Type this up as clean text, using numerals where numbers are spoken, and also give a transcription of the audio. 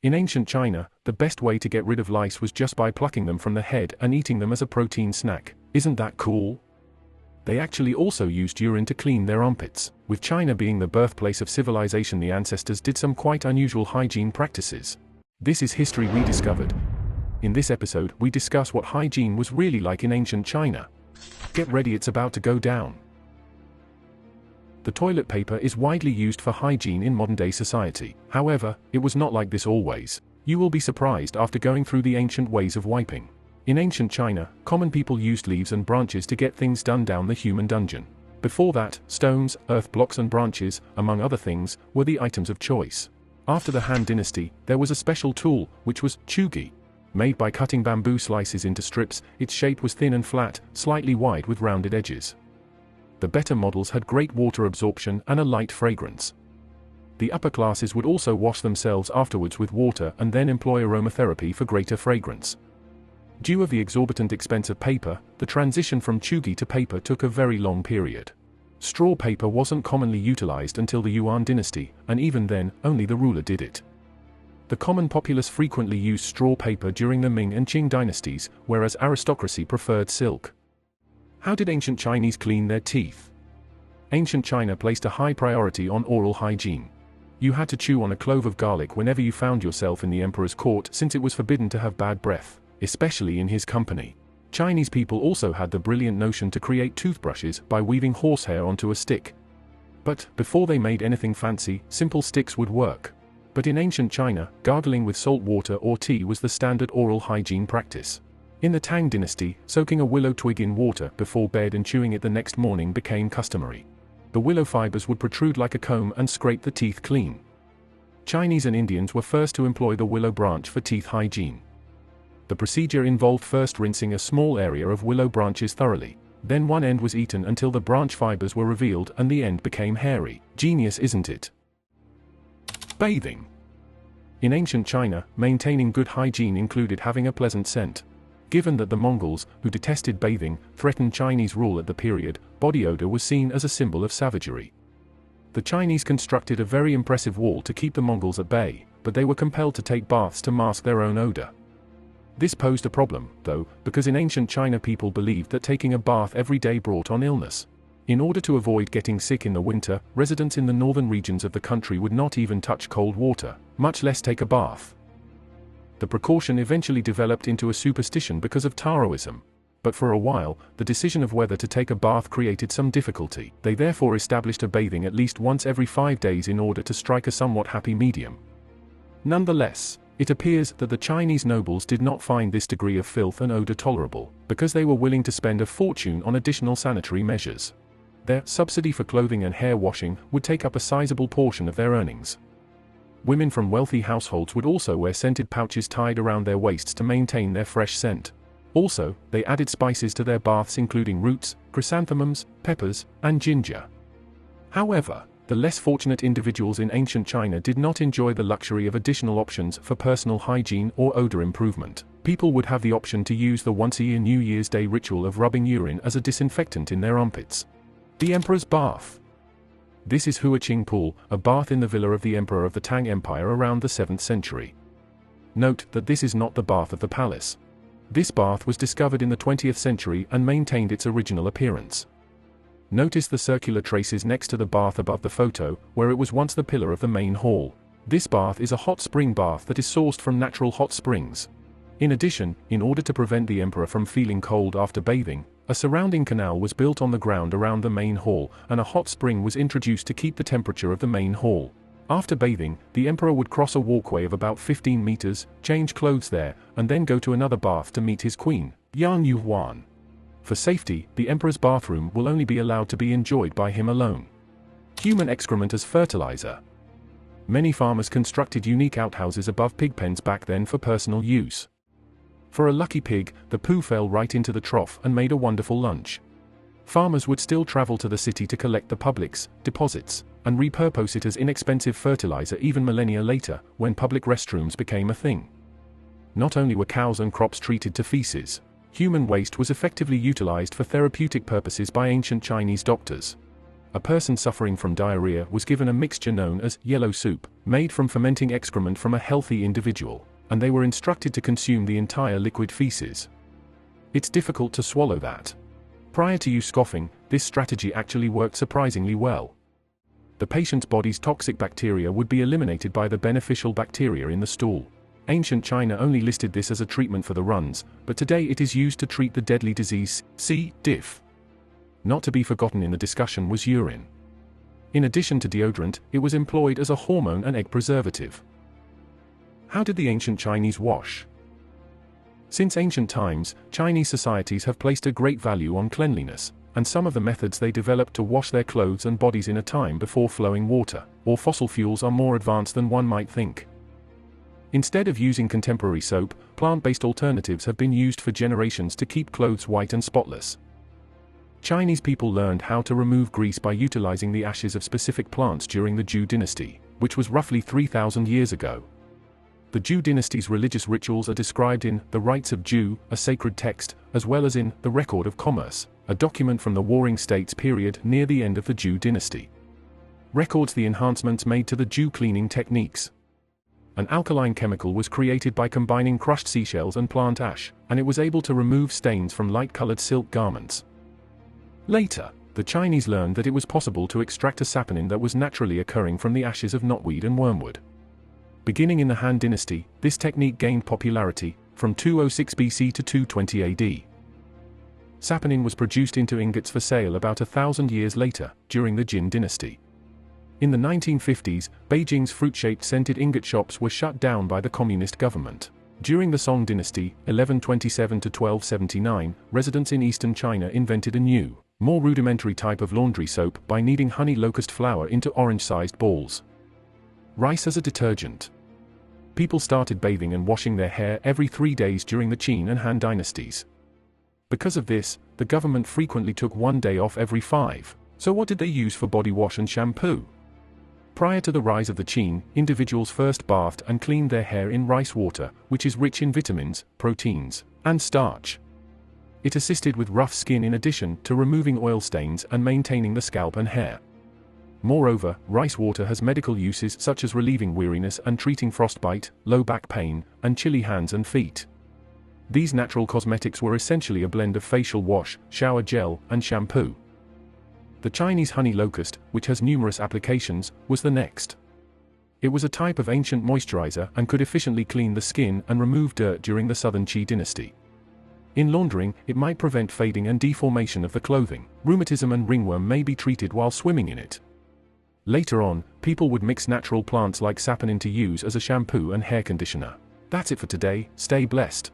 In ancient China, the best way to get rid of lice was just by plucking them from the head and eating them as a protein snack. Isn't that cool? They actually also used urine to clean their armpits. With China being the birthplace of civilization, the ancestors did some quite unusual hygiene practices. This is History Rediscovered. In this episode, we discuss what hygiene was really like in ancient China. Get ready, it's about to go down. The toilet paper is widely used for hygiene in modern-day society. However, it was not like this always. You will be surprised after going through the ancient ways of wiping. In ancient China, common people used leaves and branches to get things done down the human dungeon. Before that, stones, earth blocks and branches, among other things, were the items of choice. After the Han Dynasty, there was a special tool, which was chugi. Made by cutting bamboo slices into strips, its shape was thin and flat, slightly wide with rounded edges. The better models had great water absorption and a light fragrance. The upper classes would also wash themselves afterwards with water and then employ aromatherapy for greater fragrance. Due to the exorbitant expense of paper, the transition from chugi to paper took a very long period. Straw paper wasn't commonly utilized until the Yuan dynasty, and even then, only the ruler did it. The common populace frequently used straw paper during the Ming and Qing dynasties, whereas aristocracy preferred silk. How did ancient Chinese clean their teeth? Ancient China placed a high priority on oral hygiene. You had to chew on a clove of garlic whenever you found yourself in the emperor's court, since it was forbidden to have bad breath, especially in his company. Chinese people also had the brilliant notion to create toothbrushes by weaving horsehair onto a stick. But, before they made anything fancy, simple sticks would work. But in ancient China, gargling with salt water or tea was the standard oral hygiene practice. In the Tang dynasty, soaking a willow twig in water before bed and chewing it the next morning became customary. The willow fibers would protrude like a comb and scrape the teeth clean. Chinese and Indians were first to employ the willow branch for teeth hygiene. The procedure involved first rinsing a small area of willow branches thoroughly. Then one end was eaten until the branch fibers were revealed and the end became hairy. Genius, isn't it? Bathing. In ancient China, maintaining good hygiene included having a pleasant scent. Given that the Mongols, who detested bathing, threatened Chinese rule at the period, body odor was seen as a symbol of savagery. The Chinese constructed a very impressive wall to keep the Mongols at bay, but they were compelled to take baths to mask their own odor. This posed a problem, though, because in ancient China people believed that taking a bath every day brought on illness. In order to avoid getting sick in the winter, residents in the northern regions of the country would not even touch cold water, much less take a bath. The precaution eventually developed into a superstition because of Taoism. But for a while, the decision of whether to take a bath created some difficulty. They therefore established a bathing at least once every 5 days in order to strike a somewhat happy medium. Nonetheless, it appears that the Chinese nobles did not find this degree of filth and odor tolerable, because they were willing to spend a fortune on additional sanitary measures. Their subsidy for clothing and hair washing would take up a sizable portion of their earnings. Women from wealthy households would also wear scented pouches tied around their waists to maintain their fresh scent. Also, they added spices to their baths including roots, chrysanthemums, peppers, and ginger. However, the less fortunate individuals in ancient China did not enjoy the luxury of additional options for personal hygiene or odor improvement. People would have the option to use the once-a-year New Year's Day ritual of rubbing urine as a disinfectant in their armpits. The Emperor's Bath. This is Huaqing Pool, a bath in the villa of the Emperor of the Tang Empire around the 7th century. Note that this is not the bath of the palace. This bath was discovered in the 20th century and maintained its original appearance. Notice the circular traces next to the bath above the photo, where it was once the pillar of the main hall. This bath is a hot spring bath that is sourced from natural hot springs. In addition, in order to prevent the emperor from feeling cold after bathing, a surrounding canal was built on the ground around the main hall, and a hot spring was introduced to keep the temperature of the main hall. After bathing, the emperor would cross a walkway of about 15 meters, change clothes there, and then go to another bath to meet his queen, Yan Yuhuan. For safety, the emperor's bathroom will only be allowed to be enjoyed by him alone. Human excrement as fertilizer. Many farmers constructed unique outhouses above pig pens back then for personal use. For a lucky pig, the poo fell right into the trough and made a wonderful lunch. Farmers would still travel to the city to collect the public's deposits, and repurpose it as inexpensive fertilizer even millennia later, when public restrooms became a thing. Not only were cows and crops treated to feces, human waste was effectively utilized for therapeutic purposes by ancient Chinese doctors. A person suffering from diarrhea was given a mixture known as yellow soup, made from fermenting excrement from a healthy individual, and they were instructed to consume the entire liquid feces. It's difficult to swallow that. Prior to you scoffing, this strategy actually worked surprisingly well. The patient's body's toxic bacteria would be eliminated by the beneficial bacteria in the stool. Ancient China only listed this as a treatment for the runs, but today it is used to treat the deadly disease C. diff. Not to be forgotten in the discussion was urine. In addition to deodorant, it was employed as a hormone and egg preservative. How did the ancient Chinese wash? Since ancient times, Chinese societies have placed a great value on cleanliness, and some of the methods they developed to wash their clothes and bodies in a time before flowing water or fossil fuels are more advanced than one might think. Instead of using contemporary soap, plant-based alternatives have been used for generations to keep clothes white and spotless. Chinese people learned how to remove grease by utilizing the ashes of specific plants during the Zhou dynasty, which was roughly 3,000 years ago. The Zhou dynasty's religious rituals are described in The Rites of Zhou, a sacred text, as well as in The Record of Commerce, a document from the Warring States period near the end of the Zhou dynasty. Records the enhancements made to the Zhou cleaning techniques. An alkaline chemical was created by combining crushed seashells and plant ash, and it was able to remove stains from light-colored silk garments. Later, the Chinese learned that it was possible to extract a saponin that was naturally occurring from the ashes of knotweed and wormwood. Beginning in the Han Dynasty, this technique gained popularity, from 206 BC to 220 AD. Saponin was produced into ingots for sale about 1,000 years later, during the Jin Dynasty. In the 1950s, Beijing's fruit-shaped scented ingot shops were shut down by the communist government. During the Song Dynasty, 1127 to 1279, residents in eastern China invented a new, more rudimentary type of laundry soap by kneading honey locust flour into orange-sized balls. Rice as a detergent. People started bathing and washing their hair every 3 days during the Qin and Han dynasties. Because of this, the government frequently took 1 day off every 5. So what did they use for body wash and shampoo? Prior to the rise of the Qin, individuals first bathed and cleaned their hair in rice water, which is rich in vitamins, proteins, and starch. It assisted with rough skin in addition to removing oil stains and maintaining the scalp and hair. Moreover, rice water has medical uses such as relieving weariness and treating frostbite, low back pain, and chilly hands and feet. These natural cosmetics were essentially a blend of facial wash, shower gel, and shampoo. The Chinese honey locust, which has numerous applications, was the next. It was a type of ancient moisturizer and could efficiently clean the skin and remove dirt during the Southern Qi dynasty. In laundering, it might prevent fading and deformation of the clothing. Rheumatism and ringworm may be treated while swimming in it. Later on, people would mix natural plants like saponin to use as a shampoo and hair conditioner. That's it for today. Stay blessed.